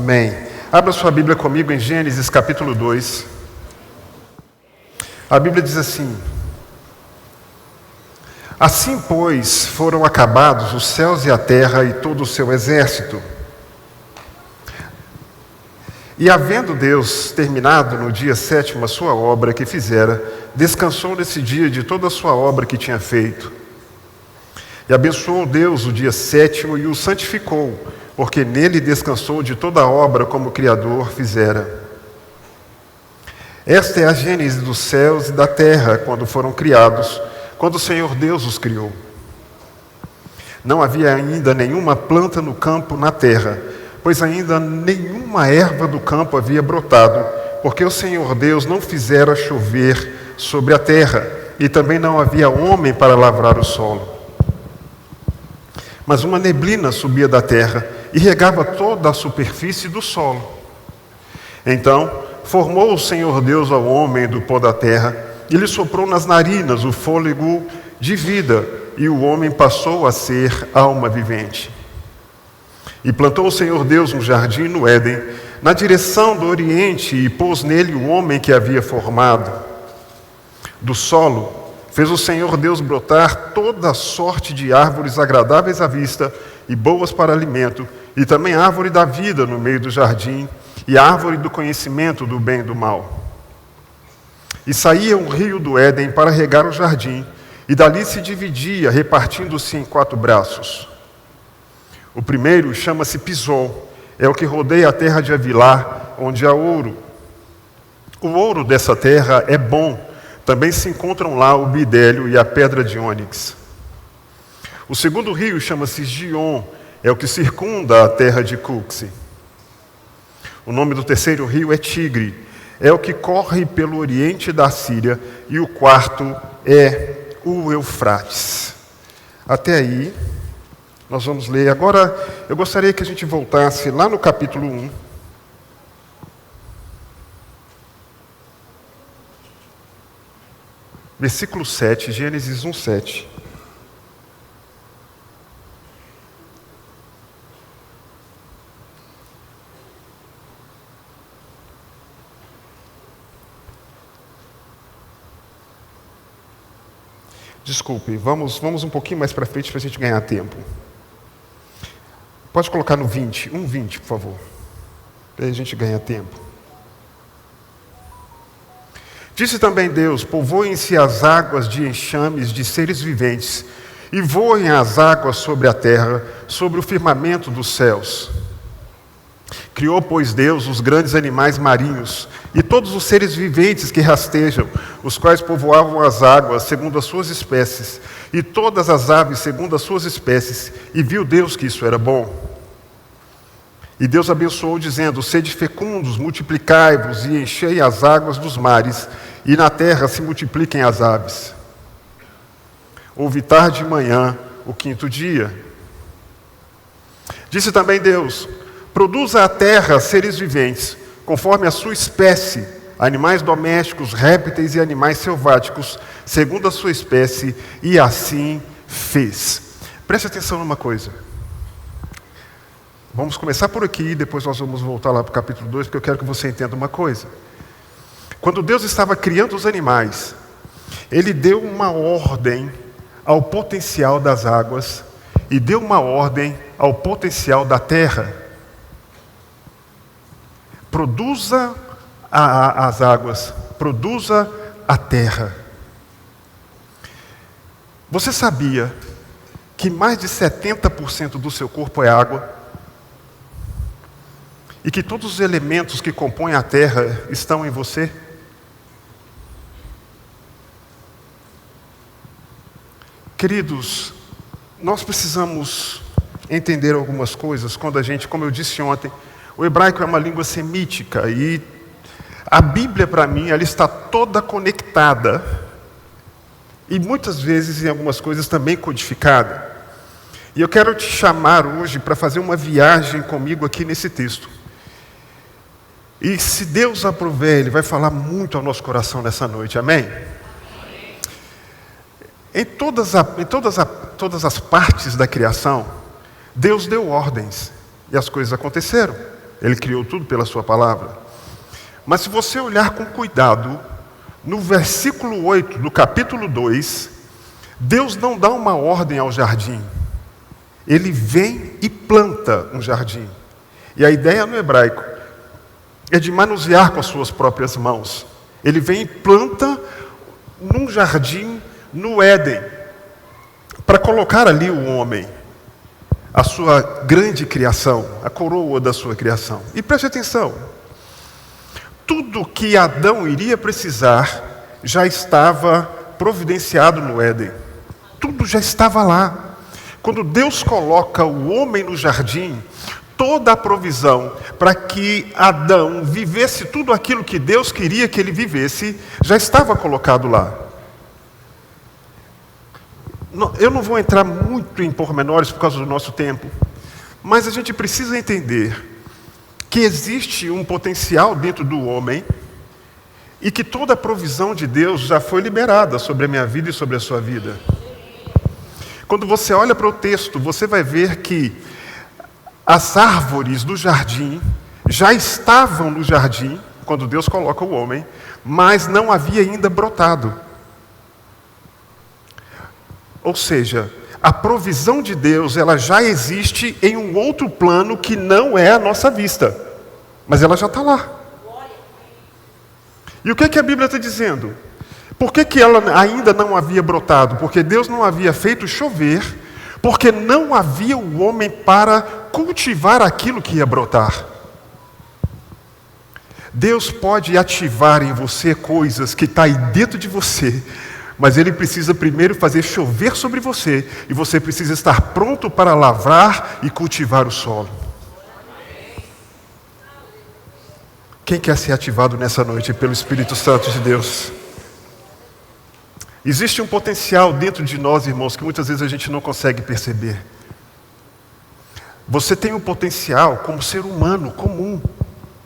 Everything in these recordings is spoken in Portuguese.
Amém. Abra sua Bíblia comigo em Gênesis capítulo 2. A Bíblia diz assim: Assim, pois, foram acabados os céus e a terra e todo o seu exército. E havendo Deus terminado no dia 7º a sua obra que fizera, descansou nesse dia de toda a sua obra que tinha feito. E abençoou Deus o dia 7º e o santificou, porque nele descansou de toda a obra como o Criador fizera. Esta é a gênese dos céus e da terra, quando foram criados, quando o Senhor Deus os criou. Não havia ainda nenhuma planta no campo, na terra, pois ainda nenhuma erva do campo havia brotado, porque o Senhor Deus não fizera chover sobre a terra, e também não havia homem para lavrar o solo. Mas uma neblina subia da terra e regava toda a superfície do solo. Então formou o Senhor Deus ao homem do pó da terra, e lhe soprou nas narinas o fôlego de vida, e o homem passou a ser alma vivente. E plantou o Senhor Deus um jardim no Éden, na direção do oriente, e pôs nele o homem que havia formado. Do solo fez o Senhor Deus brotar toda sorte de árvores agradáveis à vista e boas para alimento, e também a árvore da vida no meio do jardim, e a árvore do conhecimento do bem e do mal. E saía um rio do Éden para regar o jardim, e dali se dividia, repartindo-se em 4 braços. O primeiro chama-se Pisol, é o que rodeia a terra de Avilá, onde há ouro. O ouro dessa terra é bom, também se encontram lá o bidélio e a pedra de ônix. O segundo rio chama-se Gion, é o que circunda a terra de Cuxi. O nome do terceiro rio é Tigre, é o que corre pelo oriente da Síria, e o quarto é o Eufrates. Até aí, nós vamos ler. Agora, eu gostaria que a gente voltasse lá no capítulo 1. Versículo 7, Gênesis 1, 7. Desculpe, vamos um pouquinho mais para frente para a gente ganhar tempo. Pode colocar no 20, 1:20, por favor. Para a gente ganhar tempo. Disse também Deus: povoem-se as águas de enxames de seres viventes, e voem as águas sobre a terra, sobre o firmamento dos céus. Criou, pois, Deus os grandes animais marinhos, e todos os seres viventes que rastejam, os quais povoavam as águas segundo as suas espécies, e todas as aves segundo as suas espécies, e viu Deus que isso era bom. E Deus abençoou, dizendo: sede fecundos, multiplicai-vos, e enchei as águas dos mares, e na terra se multipliquem as aves. Houve tarde e manhã, o 5º dia. Disse também Deus: produza a terra seres viventes, conforme a sua espécie, animais domésticos, répteis e animais selváticos, segundo a sua espécie, e assim fez. Preste atenção numa coisa. Vamos começar por aqui, depois nós vamos voltar lá para o capítulo 2, porque eu quero que você entenda uma coisa. Quando Deus estava criando os animais, Ele deu uma ordem ao potencial das águas e deu uma ordem ao potencial da terra. Produza as águas, produza a terra. Você sabia que mais de 70% do seu corpo é água? E que todos os elementos que compõem a terra estão em você? Queridos, nós precisamos entender algumas coisas quando a gente, como eu disse ontem, o hebraico é uma língua semítica e a Bíblia, para mim, ela está toda conectada e muitas vezes em algumas coisas também codificada. E eu quero te chamar hoje para fazer uma viagem comigo aqui nesse texto. E se Deus aprover, Ele vai falar muito ao nosso coração nessa noite, amém? Em todas as partes da criação, Deus deu ordens e as coisas aconteceram. Ele criou tudo pela sua palavra. Mas se você olhar com cuidado, no versículo 8 do capítulo 2, Deus não dá uma ordem ao jardim. Ele vem e planta um jardim. E a ideia no hebraico é de manusear com as suas próprias mãos. Ele vem e planta num jardim no Éden, para colocar ali o homem, a sua grande criação, a coroa da sua criação. E preste atenção, tudo que Adão iria precisar já estava providenciado no Éden. Tudo já estava lá. Quando Deus coloca o homem no jardim, toda a provisão para que Adão vivesse tudo aquilo que Deus queria que ele vivesse, já estava colocado lá. Eu não vou entrar muito em pormenores por causa do nosso tempo, mas a gente precisa entender que existe um potencial dentro do homem e que toda a provisão de Deus já foi liberada sobre a minha vida e sobre a sua vida. Quando você olha para o texto, você vai ver que as árvores do jardim já estavam no jardim, quando Deus coloca o homem, mas não havia ainda brotado. Ou seja, a provisão de Deus, ela já existe em um outro plano que não é a nossa vista, mas ela já está lá. E o que a Bíblia está dizendo? Por que ela ainda não havia brotado? Porque Deus não havia feito chover, porque não havia o homem para cultivar aquilo que ia brotar. Deus pode ativar em você coisas que estão aí dentro de você, mas Ele precisa primeiro fazer chover sobre você, e você precisa estar pronto para lavrar e cultivar o solo. Quem quer ser ativado nessa noite pelo Espírito Santo de Deus? Existe um potencial dentro de nós, irmãos, que muitas vezes a gente não consegue perceber. Você tem um potencial como ser humano comum.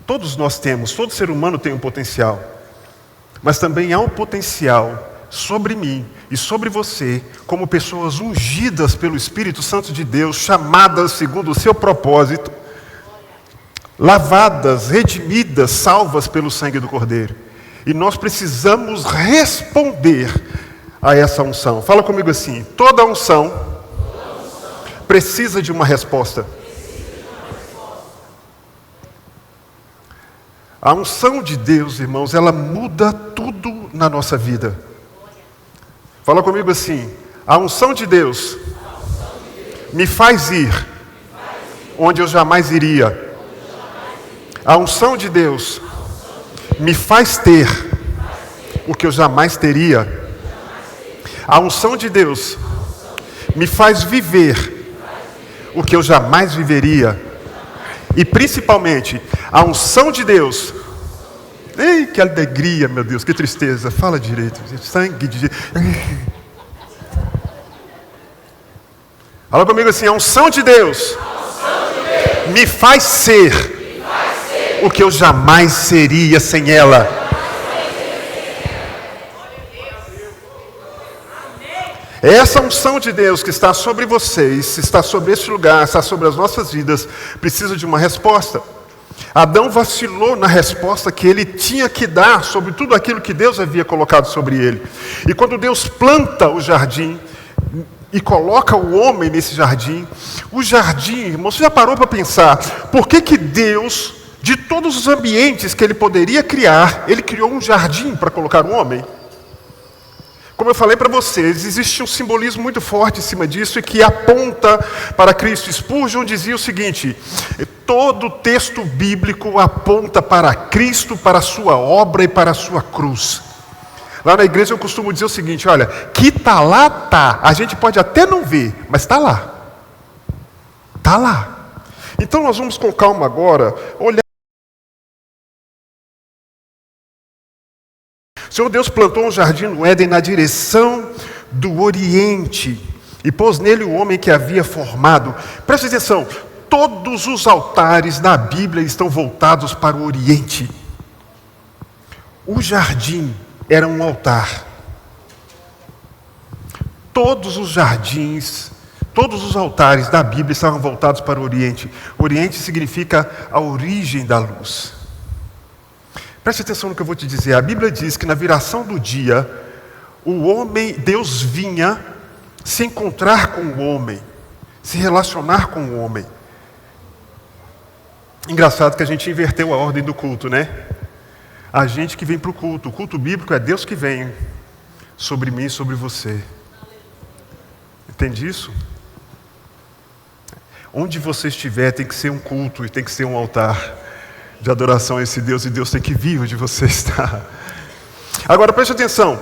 Todos nós temos, todo ser humano tem um potencial. Mas também há um potencial sobre mim e sobre você, como pessoas ungidas pelo Espírito Santo de Deus, chamadas segundo o seu propósito, lavadas, redimidas, salvas pelo sangue do Cordeiro. E nós precisamos responder a essa unção. Fala comigo assim: toda unção precisa de uma resposta. A unção de Deus, irmãos, ela muda tudo na nossa vida. Fala comigo assim: a unção de Deus me faz ir onde eu jamais iria. A unção de Deus me faz ter o que eu jamais teria. A unção de Deus me faz viver o que eu jamais viveria. E principalmente, a unção de Deus. Ei, que alegria, meu Deus, que tristeza. Fala direito, sangue de Jesus. Fala comigo assim: a unção de Deus me faz ser o que eu jamais seria sem ela. Essa unção de Deus que está sobre vocês, está sobre este lugar, está sobre as nossas vidas, precisa de uma resposta. Adão vacilou na resposta que ele tinha que dar sobre tudo aquilo que Deus havia colocado sobre ele. E quando Deus planta o jardim e coloca o homem nesse jardim, o jardim, irmão, você já parou para pensar, por que Deus, de todos os ambientes que Ele poderia criar, Ele criou um jardim para colocar o homem? Como eu falei para vocês, existe um simbolismo muito forte em cima disso e que aponta para Cristo. Spurgeon dizia o seguinte: todo texto bíblico aponta para Cristo, para a sua obra e para a sua cruz. Lá na igreja eu costumo dizer o seguinte: olha, que está lá, está. A gente pode até não ver, mas está lá. Está lá. Então nós vamos com calma agora olhar. O Senhor Deus plantou um jardim no Éden na direção do Oriente e pôs nele o homem que havia formado. Preste atenção, todos os altares na Bíblia estão voltados para o Oriente. O jardim era um altar. Todos os jardins, Todos os altares da Bíblia estavam voltados para o Oriente. Oriente significa a origem da luz. Preste atenção no que eu vou te dizer. A Bíblia diz que na viração do dia, Deus vinha se encontrar com o homem, se relacionar com o homem. Engraçado que a gente inverteu a ordem do culto, né? A gente que vem para o culto bíblico é Deus que vem sobre mim e sobre você. Entende isso? Onde você estiver tem que ser um culto e tem que ser um altar de adoração a esse Deus, e Deus tem que vir onde você está. Agora preste atenção,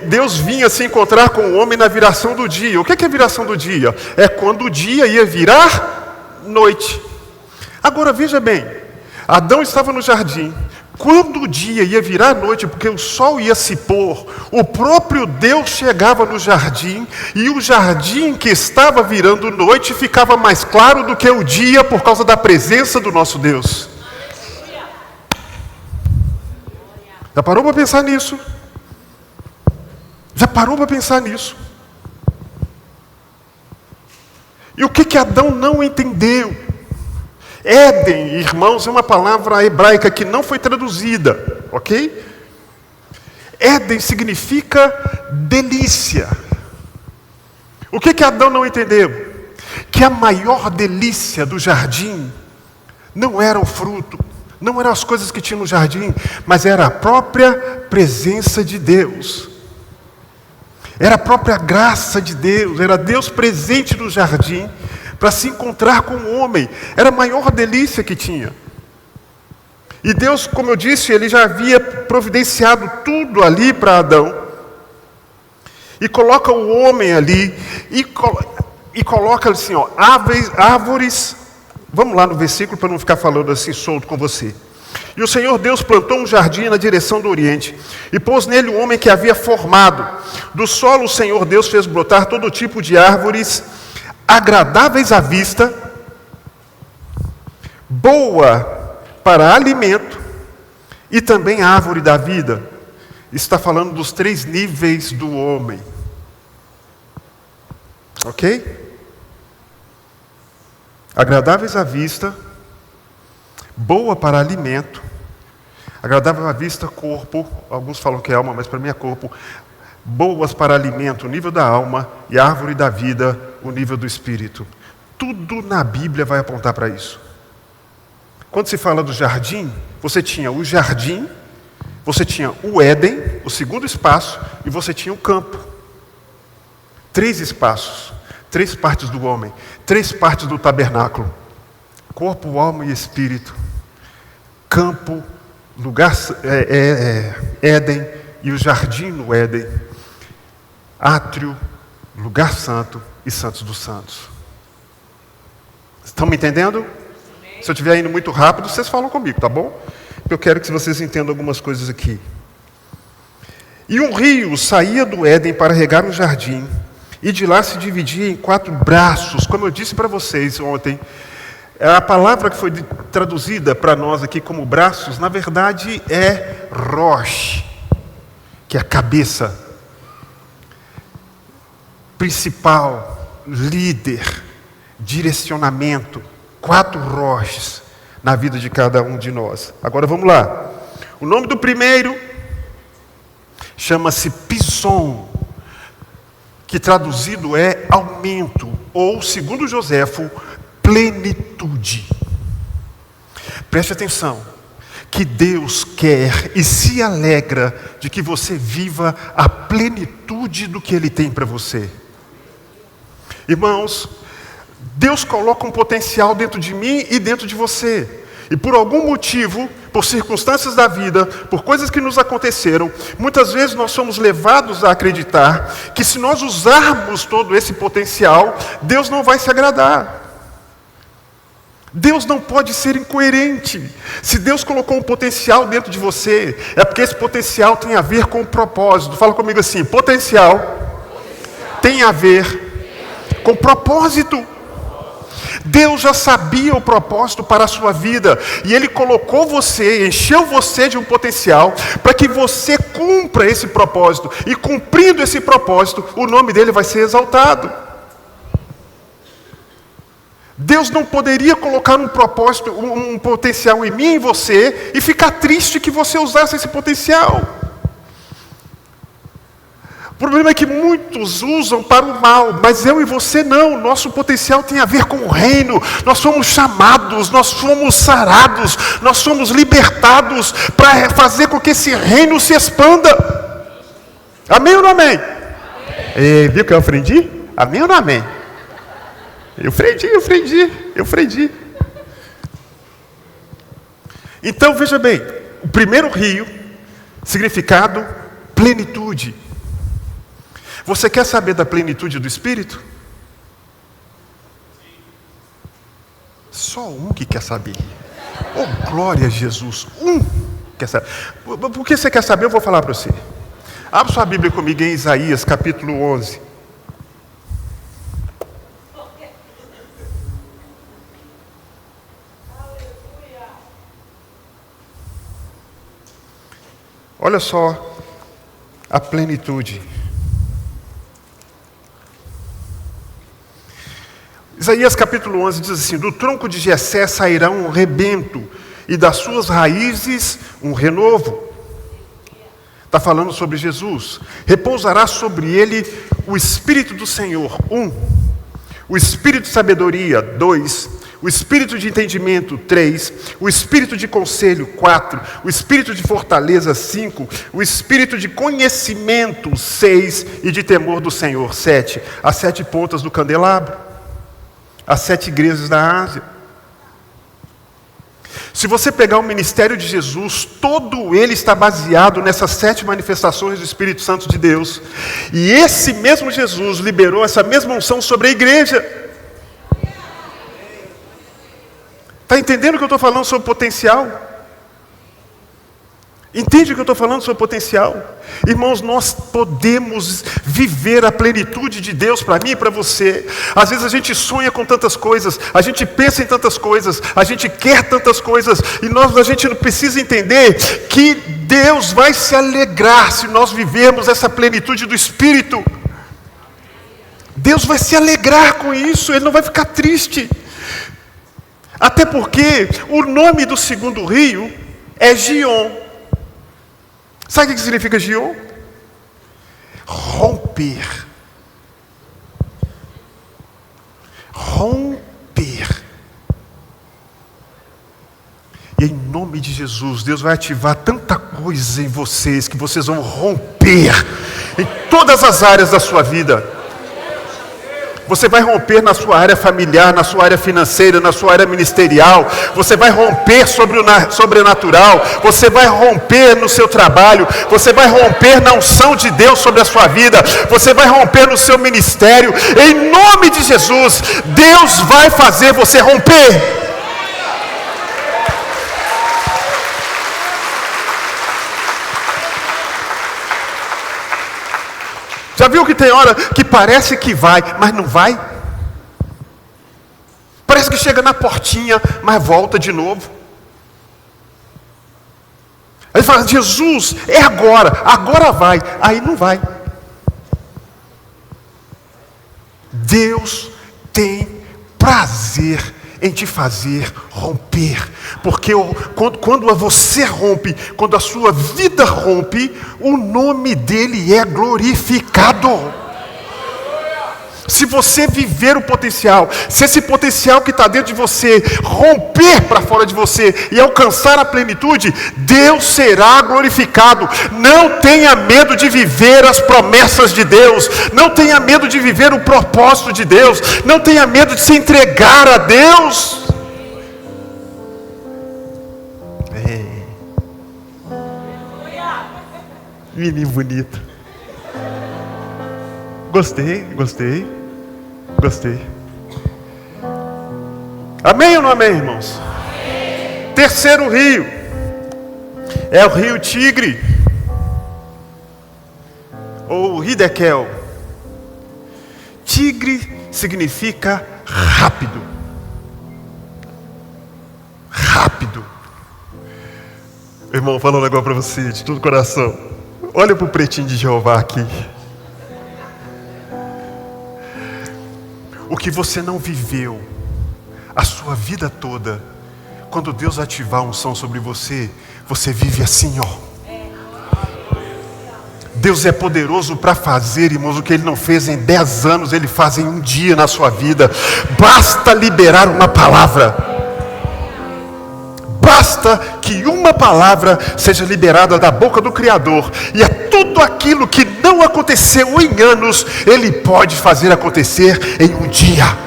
Deus vinha se encontrar com o homem na viração do dia. O que é a viração do dia? É quando o dia ia virar noite. Agora veja bem, Adão estava no jardim. Quando o dia ia virar noite, porque o sol ia se pôr, o próprio Deus chegava no jardim, e o jardim que estava virando noite ficava mais claro do que o dia por causa da presença do nosso Deus. Já parou para pensar nisso? Já parou para pensar nisso? E o que Adão não entendeu? Éden, irmãos, é uma palavra hebraica que não foi traduzida, ok? Éden significa delícia. O que Adão não entendeu? Que a maior delícia do jardim não era o fruto, não eram as coisas que tinha no jardim, mas era a própria presença de Deus. Era a própria graça de Deus, era Deus presente no jardim, para se encontrar com o homem. Era a maior delícia que tinha. E Deus, como eu disse, Ele já havia providenciado tudo ali para Adão. E coloca o homem ali, e coloca assim, ó, árvores. Vamos lá no versículo para não ficar falando assim solto com você. E o Senhor Deus plantou um jardim na direção do Oriente, e pôs nele o homem que havia formado. Do solo o Senhor Deus fez brotar todo tipo de árvores, agradáveis à vista, boa para alimento, e também a árvore da vida. Está falando dos 3 níveis do homem. Ok? Agradáveis à vista, boa para alimento, agradável à vista, corpo, alguns falam que é alma, mas para mim é corpo, boas para alimento, o nível da alma, e a árvore da vida, o nível do espírito. Tudo na Bíblia vai apontar para isso. Quando se fala do jardim, você tinha o jardim, você tinha o Éden, o segundo espaço, e você tinha o campo. 3 espaços, 3 partes do homem, 3 partes do tabernáculo: corpo, alma e espírito. Campo, lugar, Éden, e o jardim no Éden. Átrio, lugar santo e santos dos santos. Estão me entendendo? Se eu estiver indo muito rápido, vocês falam comigo, tá bom? Eu quero que vocês entendam algumas coisas aqui. E um rio saía do Éden para regar o jardim, e de lá se dividia em 4 braços. Como eu disse para vocês ontem, a palavra que foi traduzida para nós aqui como braços, na verdade é rosh, que é a cabeça principal, líder, direcionamento. 4 roches na vida de cada um de nós. Agora vamos lá. O nome do primeiro chama-se Pison, que traduzido é aumento, ou, segundo Joséfo, plenitude. Preste atenção, que Deus quer e se alegra de que você viva a plenitude do que Ele tem para você. Irmãos, Deus coloca um potencial dentro de mim e dentro de você. E por algum motivo, por circunstâncias da vida, por coisas que nos aconteceram, muitas vezes nós somos levados a acreditar que se nós usarmos todo esse potencial, Deus não vai se agradar. Deus não pode ser incoerente. Se Deus colocou um potencial dentro de você, é porque esse potencial tem a ver com o propósito. Fala comigo assim: potencial tem a ver com propósito. Deus já sabia o propósito para a sua vida, e Ele colocou você, encheu você de um potencial, para que você cumpra esse propósito, e cumprindo esse propósito, o nome dEle vai ser exaltado. Deus não poderia colocar um propósito, um potencial em mim e em você, e ficar triste que você usasse esse potencial. O problema é que muitos usam para o mal, mas eu e você não. Nosso potencial tem a ver com o reino. Nós somos chamados, nós somos sarados, nós somos libertados para fazer com que esse reino se expanda. Amém ou não amém? Viu que eu aprendi? Amém ou não amém? Eu frendi. Então veja bem, o primeiro rio, significado, plenitude. Você quer saber da plenitude do Espírito? Só um que quer saber. Oh, glória a Jesus. Um quer saber. Por que você quer saber? Eu vou falar para você. Abra sua Bíblia comigo em Isaías, capítulo 11. Olha só a plenitude. Isaías capítulo 11 diz assim: do tronco de Jessé sairá um rebento, e das suas raízes um renovo. Está falando sobre Jesus. Repousará sobre ele o Espírito do Senhor, 1. O Espírito de sabedoria, 2. O Espírito de entendimento, 3. O Espírito de conselho, 4. O Espírito de fortaleza, 5. O Espírito de conhecimento, 6. E de temor do Senhor, 7. As 7 pontas do candelabro. As 7 igrejas da Ásia. Se você pegar o ministério de Jesus, todo ele está baseado nessas 7 manifestações do Espírito Santo de Deus. E esse mesmo Jesus liberou essa mesma unção sobre a igreja. Está entendendo o que eu estou falando sobre potencial? Entende o que eu estou falando sobre potencial? Irmãos, nós podemos viver a plenitude de Deus para mim e para você. Às vezes a gente sonha com tantas coisas, a gente pensa em tantas coisas, a gente quer tantas coisas, e a gente não precisa entender que Deus vai se alegrar se nós vivermos essa plenitude do Espírito. Deus vai se alegrar com isso, Ele não vai ficar triste. Até porque o nome do segundo rio é Gion. Sabe o que significa Gion? Romper. Romper. E em nome de Jesus, Deus vai ativar tanta coisa em vocês, que vocês vão romper em todas as áreas da sua vida. Você vai romper na sua área familiar, na sua área financeira, na sua área ministerial. Você vai romper sobre o sobrenatural. Você vai romper no seu trabalho. Você vai romper na unção de Deus sobre a sua vida. Você vai romper no seu ministério. Em nome de Jesus, Deus vai fazer você romper. Já viu que tem hora que parece que vai, mas não vai? Parece que chega na portinha, mas volta de novo. Aí fala: Jesus, é agora vai. Aí não vai. Deus tem prazer em te fazer romper, porque quando você rompe, quando a sua vida rompe, o nome dele é glorificado. Se você viver o potencial, se esse potencial que está dentro de você romper para fora de você e alcançar a plenitude, Deus será glorificado. Não tenha medo de viver as promessas de Deus, não tenha medo de viver o propósito de Deus, não tenha medo de se entregar a Deus. Menino bonito. Gostei. Amém ou não amém, irmãos? Amém. Terceiro rio é o rio Tigre, ou Hidekel. Tigre significa rápido. Rápido. Irmão, fala um negócio para você de todo o coração. Olha para o pretinho de Jeová aqui. O que você não viveu, a sua vida toda, quando Deus ativar a unção sobre você, você vive assim, ó. Deus é poderoso para fazer, irmãos, o que Ele não fez em 10 anos, Ele faz em um dia na sua vida. Basta liberar uma palavra. Basta que uma palavra seja liberada da boca do Criador, e é tudo aquilo que não aconteceu em anos, Ele pode fazer acontecer em um dia.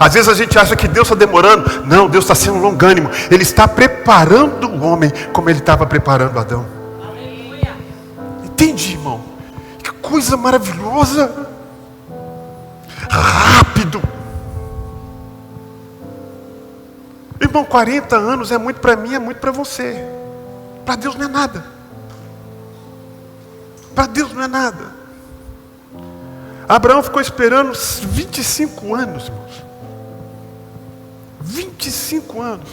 Às vezes a gente acha que Deus está demorando. Não, Deus está sendo longânimo. Ele está preparando o homem como Ele estava preparando Adão. Entende, irmão? Que coisa maravilhosa. Rápido. Irmão, 40 anos é muito para mim, é muito para você. Para Deus não é nada. Para Deus não é nada. Abraão ficou esperando 25 anos, irmãos. 25 anos.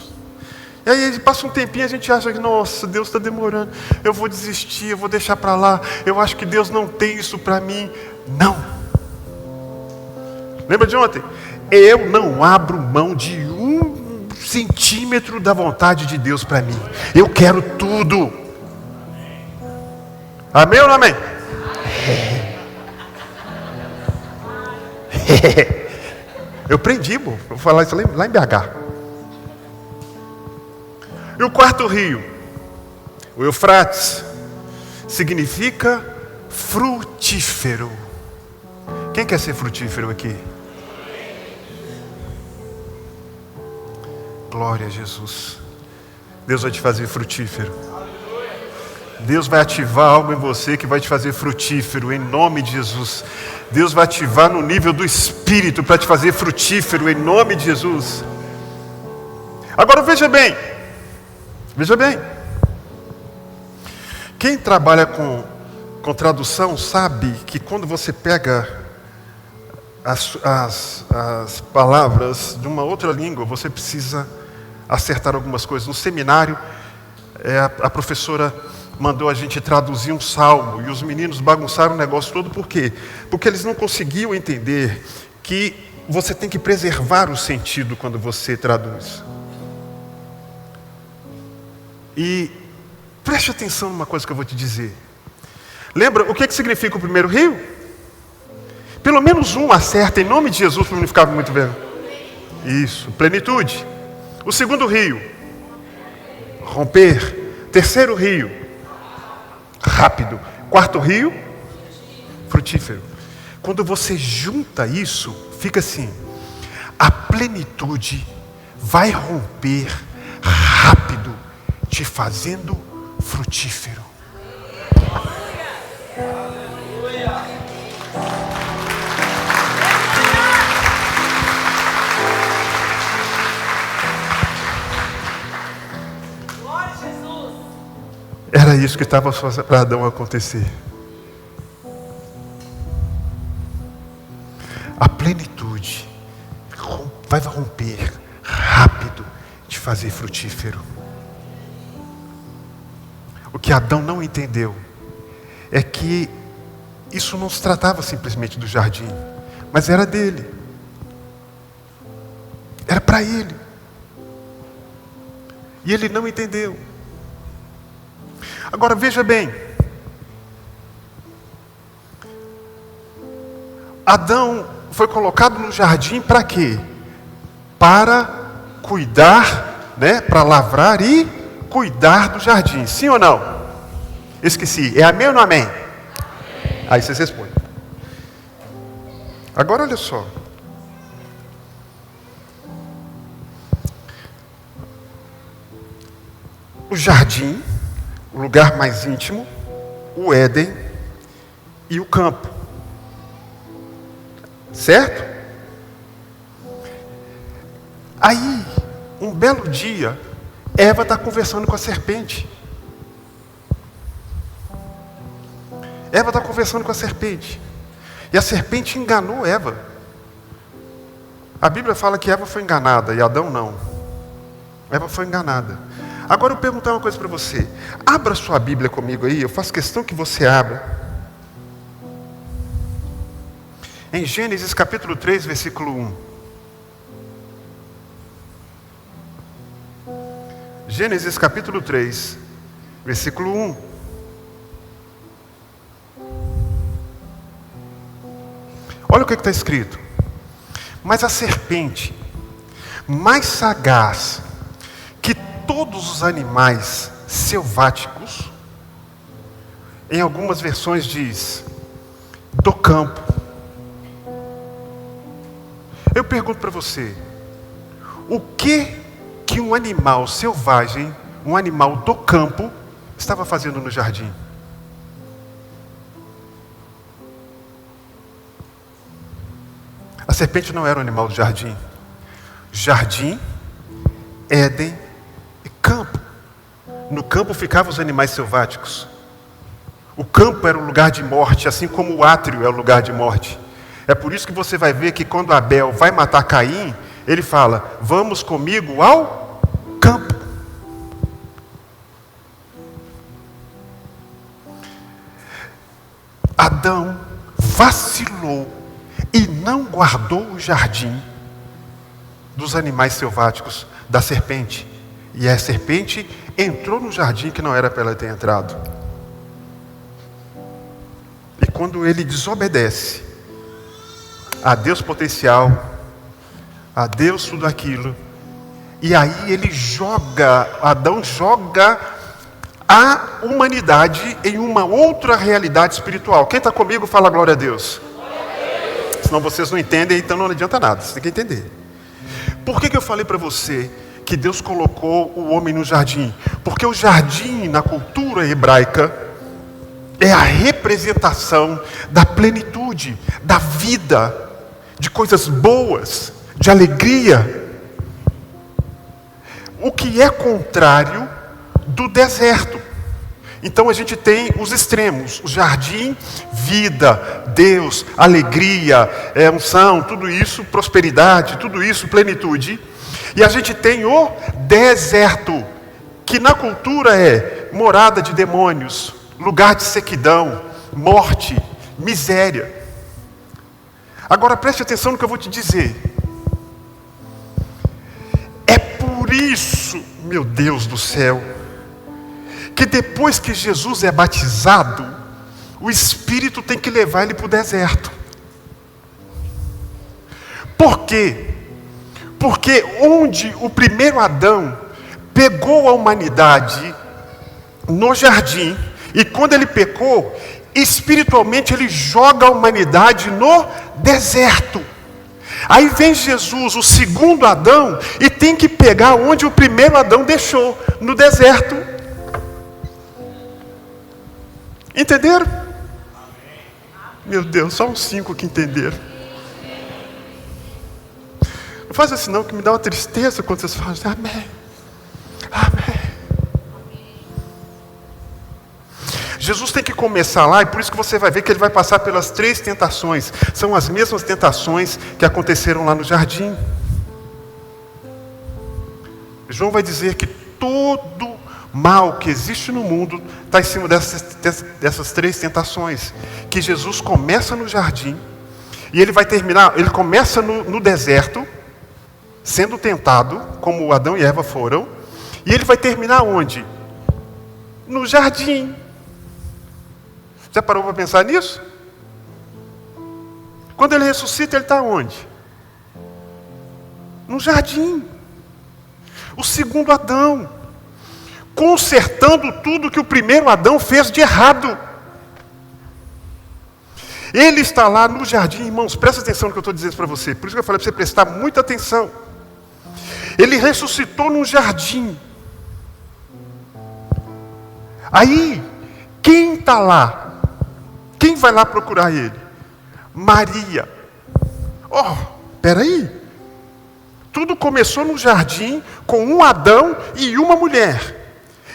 E aí passa um tempinho, a gente acha que, nossa, Deus está demorando, eu vou desistir, eu vou deixar para lá, eu acho que Deus não tem isso para mim. Não. Lembra de ontem? Eu não abro mão de 1 centímetro da vontade de Deus para mim. Eu quero tudo. Amém ou não amém? Eu aprendi, vou falar isso lá em BH. E o quarto rio, o Eufrates, significa frutífero. Quem quer ser frutífero aqui? Glória a Jesus. Deus vai te fazer frutífero. Deus vai ativar algo em você que vai te fazer frutífero, em nome de Jesus. Deus vai ativar no nível do Espírito para te fazer frutífero, em nome de Jesus. Agora veja bem. Veja bem, quem trabalha com tradução sabe que quando você pega as palavras de uma outra língua, você precisa acertar algumas coisas. No seminário, a professora mandou a gente traduzir um salmo, e os meninos bagunçaram o negócio todo. Por quê? Porque eles não conseguiam entender que você tem que preservar o sentido quando você traduz. E preste atenção numa coisa que eu vou te dizer. Lembra o que significa o primeiro rio? Pelo menos um acerta, em nome de Jesus, para não ficar muito velho. Isso, plenitude. O segundo rio, romper. Terceiro rio, rápido. Quarto rio, frutífero. Quando você junta isso, fica assim: a plenitude vai romper rápido, te fazendo frutífero. Era isso que estava para Adão acontecer. A plenitude vai romper rápido, te fazer frutífero. O que Adão não entendeu é que isso não se tratava simplesmente do jardim, mas era dele. Era para ele. E ele não entendeu. Agora veja bem. Adão foi colocado no jardim para quê? Para cuidar, né? Para lavrar e cuidar do jardim. Sim ou não? Esqueci. É amém ou não amém? Amém. Aí vocês respondem. Agora olha só. O jardim, o lugar mais íntimo, o Éden e o campo. Certo? Aí, um belo dia, Eva está conversando com a serpente. Eva está conversando com a serpente. E a serpente enganou Eva. A Bíblia fala que Eva foi enganada e Adão não. Eva foi enganada. Agora eu vou perguntar uma coisa para você. Abra sua Bíblia comigo aí, eu faço questão que você abra. Em Gênesis capítulo 3, versículo 1. Gênesis capítulo 3, versículo 1. Olha o que está escrito. Mas a serpente, mais sagaz que todos os animais selváticos, em algumas versões diz, do campo. Eu pergunto para você, o que um animal selvagem, um animal do campo, estava fazendo no jardim? A serpente não era um animal do jardim. Jardim, Éden e campo. No campo ficavam os animais selváticos. O campo era o lugar de morte, assim como o átrio é o lugar de morte. É por isso que você vai ver que quando Abel vai matar Caim, ele fala, vamos comigo ao campo. Adão vacilou e não guardou o jardim dos animais selváticos, da serpente. E a serpente entrou no jardim que não era para ela ter entrado. E quando ele desobedece a Deus potencial, a Deus tudo aquilo, e aí ele Adão joga a humanidade em uma outra realidade espiritual. Quem está comigo fala glória a Deus. Senão vocês não entendem, então não adianta nada, você tem que entender. Por que eu falei para você que Deus colocou o homem no jardim? Porque o jardim, na cultura hebraica, é a representação da plenitude, da vida, de coisas boas, de alegria. O que é contrário do deserto. Então a gente tem os extremos, o jardim, vida, Deus, alegria, unção, tudo isso, prosperidade, tudo isso, plenitude. E a gente tem o deserto, que na cultura é morada de demônios, lugar de sequidão, morte, miséria. Agora preste atenção no que eu vou te dizer. É por isso, meu Deus do céu, que depois que Jesus é batizado, o Espírito tem que levar ele para o deserto. Por quê? Porque onde o primeiro Adão pegou a humanidade no jardim, e quando ele pecou, espiritualmente ele joga a humanidade no deserto. Aí vem Jesus, o segundo Adão, e tem que pegar onde o primeiro Adão deixou, no deserto. Entenderam? Meu Deus, só uns 5 que entenderam. Não faz assim não, que me dá uma tristeza quando vocês falam assim, amém, amém. Jesus tem que começar lá, e por isso que você vai ver que ele vai passar pelas 3 tentações. São as mesmas tentações que aconteceram lá no jardim. João vai dizer que todo mal que existe no mundo está em cima dessas 3 tentações. Que Jesus começa no jardim, e ele vai terminar, ele começa no deserto, sendo tentado, como Adão e Eva foram, e ele vai terminar onde? No jardim. Já parou para pensar nisso? Quando ele ressuscita, ele está onde? No jardim. O segundo Adão, consertando tudo que o primeiro Adão fez de errado. Ele está lá no jardim, irmãos, presta atenção no que eu estou dizendo para você. Por isso que eu falei para você prestar muita atenção. Ele ressuscitou no jardim. Aí, quem está lá? Quem vai lá procurar ele? Maria. Oh, peraí. Tudo começou no jardim com um Adão e uma mulher.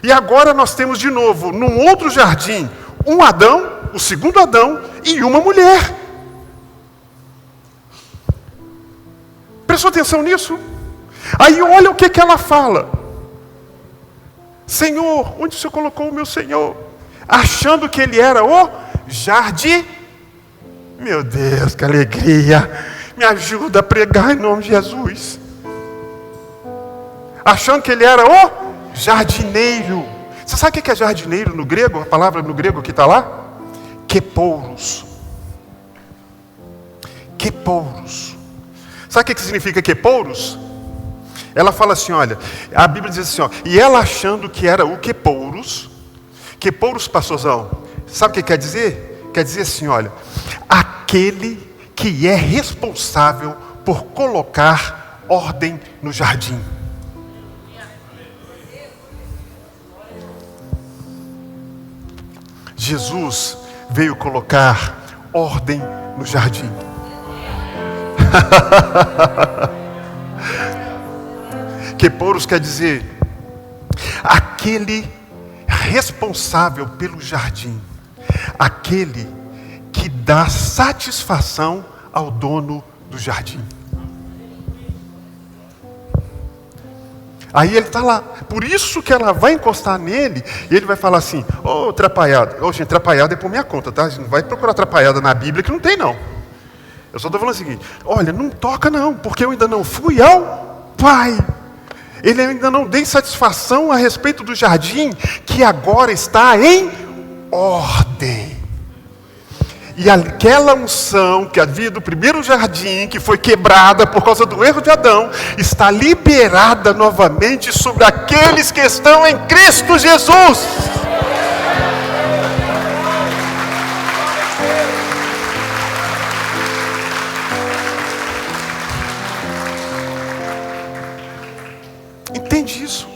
E agora nós temos de novo, num outro jardim, um Adão, o segundo Adão e uma mulher. Prestou atenção nisso? Aí olha o que ela fala. Senhor, onde o Senhor colocou o meu Senhor? Achando que ele era o jardim. Meu Deus, que alegria. Me ajuda a pregar em nome de Jesus. Achando que ele era o Jardineiro. Você sabe o que é jardineiro no grego? A palavra no grego que está lá? Quepouros. Quepouros. Sabe o que significa quepouros? Ela fala assim, olha, a Bíblia diz assim, ó, e ela achando que era o quepouros, pastorzão, sabe o que quer dizer? Quer dizer assim, olha, aquele que é responsável por colocar ordem no jardim. Jesus veio colocar ordem no jardim. Quepouros quer dizer aquele responsável pelo jardim, aquele que dá satisfação ao dono do jardim. Aí ele está lá, por isso que ela vai encostar nele, e ele vai falar assim, ô atrapalhada, gente, atrapalhada é por minha conta, tá? A gente não vai procurar atrapalhada na Bíblia, que não tem não. Eu só estou falando o seguinte, olha, não toca não, porque eu ainda não fui ao Pai. Ele ainda não deu satisfação a respeito do jardim, que agora está em ordem. E aquela unção que havia do primeiro jardim, que foi quebrada por causa do erro de Adão, está liberada novamente sobre aqueles que estão em Cristo Jesus. Entende isso?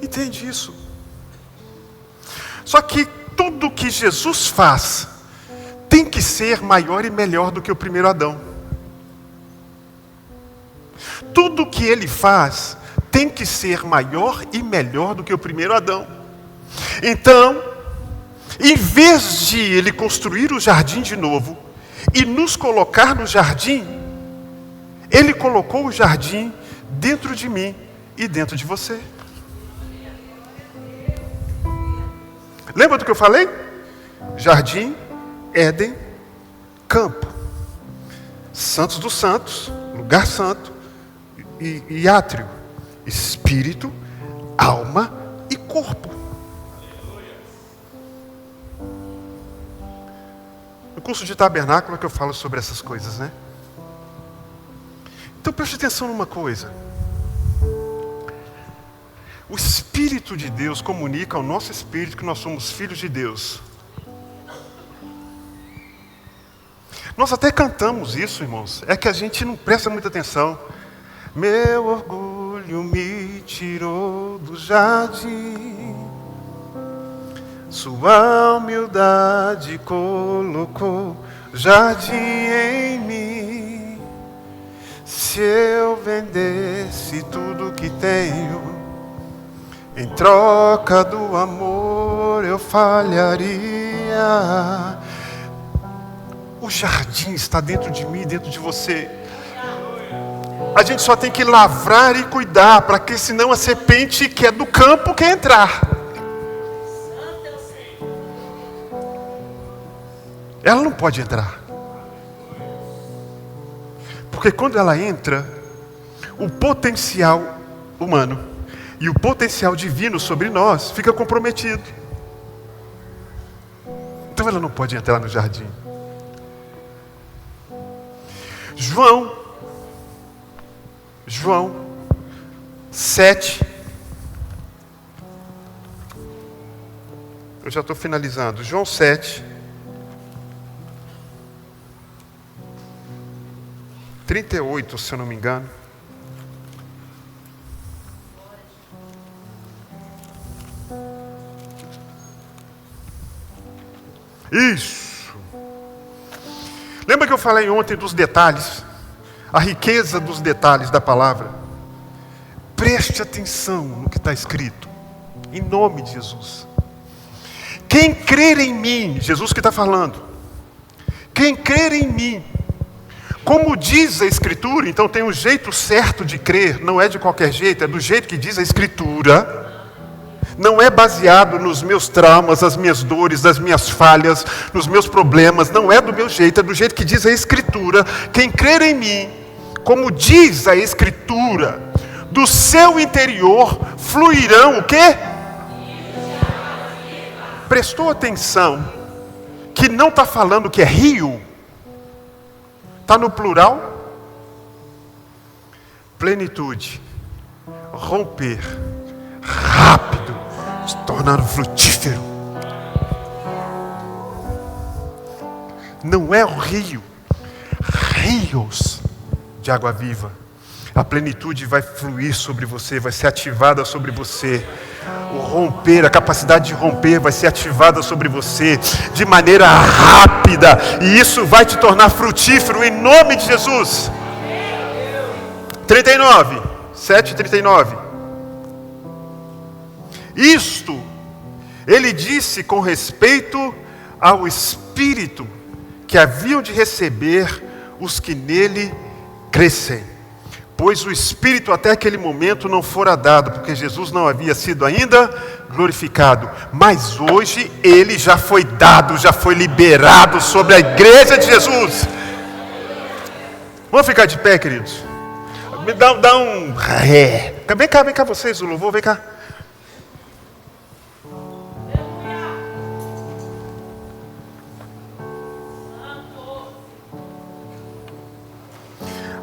Entende isso? Só que tudo que Jesus faz tem que ser maior e melhor do que o primeiro Adão. Tudo que ele faz tem que ser maior e melhor do que o primeiro Adão. Então, em vez de ele construir o jardim de novo e nos colocar no jardim, ele colocou o jardim dentro de mim e dentro de você. Lembra do que eu falei? Jardim, Éden, campo. Santos dos santos, lugar santo e átrio. Espírito, alma e corpo. No curso de tabernáculo é que eu falo sobre essas coisas, né? Então preste atenção numa coisa. O Espírito de Deus comunica ao nosso espírito que nós somos filhos de Deus. Nós até cantamos isso, irmãos. É que a gente não presta muita atenção. Meu orgulho me tirou do jardim, sua humildade colocou jardim em mim. Se eu vendesse tudo que tenho, em troca do amor eu falharia. O jardim está dentro de mim, dentro de você. A gente só tem que lavrar e cuidar, para que senão a serpente que é do campo quer entrar. Ela não pode entrar. Porque quando ela entra, o potencial humano e o potencial divino sobre nós fica comprometido. Então ela não pode entrar no jardim. João 7. Eu já estou finalizando. João 7. 38, se eu não me engano. Isso. Lembra que eu falei ontem dos detalhes? A riqueza dos detalhes da palavra. Preste atenção no que está escrito. Em nome de Jesus. Quem crer em mim, Jesus que está falando. Quem crer em mim, como diz a Escritura, então tem um jeito certo de crer, não é de qualquer jeito, é do jeito que diz a Escritura. Não é baseado nos meus traumas, as minhas dores, as minhas falhas, nos meus problemas. Não é do meu jeito, é do jeito que diz a Escritura. Quem crer em mim, Como diz a Escritura, do seu interior fluirão o quê? Prestou atenção que não está falando que é rio? Está no plural? Plenitude, romper, rápido, se tornar frutífero. Não é o rio, rios de água viva. A plenitude vai fluir sobre você, vai ser ativada sobre você. O romper, a capacidade de romper vai ser ativada sobre você de maneira rápida. E isso vai te tornar frutífero em nome de Jesus. 39, 7:39. Isto ele disse com respeito ao Espírito que haviam de receber os que nele crescem. Pois o Espírito até aquele momento não fora dado, porque Jesus não havia sido ainda glorificado. Mas hoje ele já foi dado, já foi liberado sobre a igreja de Jesus. Vamos ficar de pé, queridos? Me dá um ré. Vem cá vocês, o louvor, vem cá.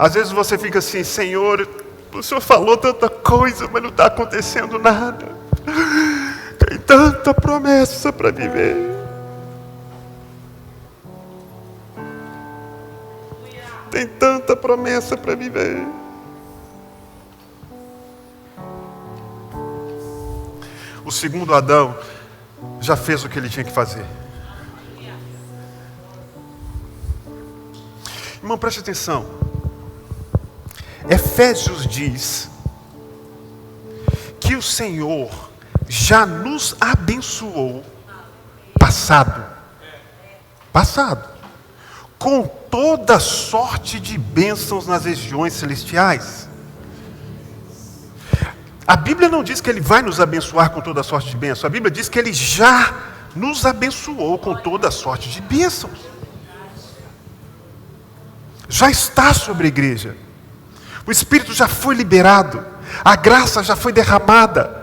Às vezes você fica assim, Senhor, o Senhor falou tanta coisa, mas não está acontecendo nada. Tem tanta promessa para viver. Tem tanta promessa para viver. O segundo Adão já fez o que ele tinha que fazer. Irmão, preste atenção. Efésios diz que o Senhor já nos abençoou, passado, com toda sorte de bênçãos nas regiões celestiais. A Bíblia não diz que Ele vai nos abençoar com toda sorte de bênçãos. A Bíblia diz que Ele já nos abençoou com toda sorte de bênçãos. Já está sobre a igreja. O Espírito já foi liberado. A graça já foi derramada.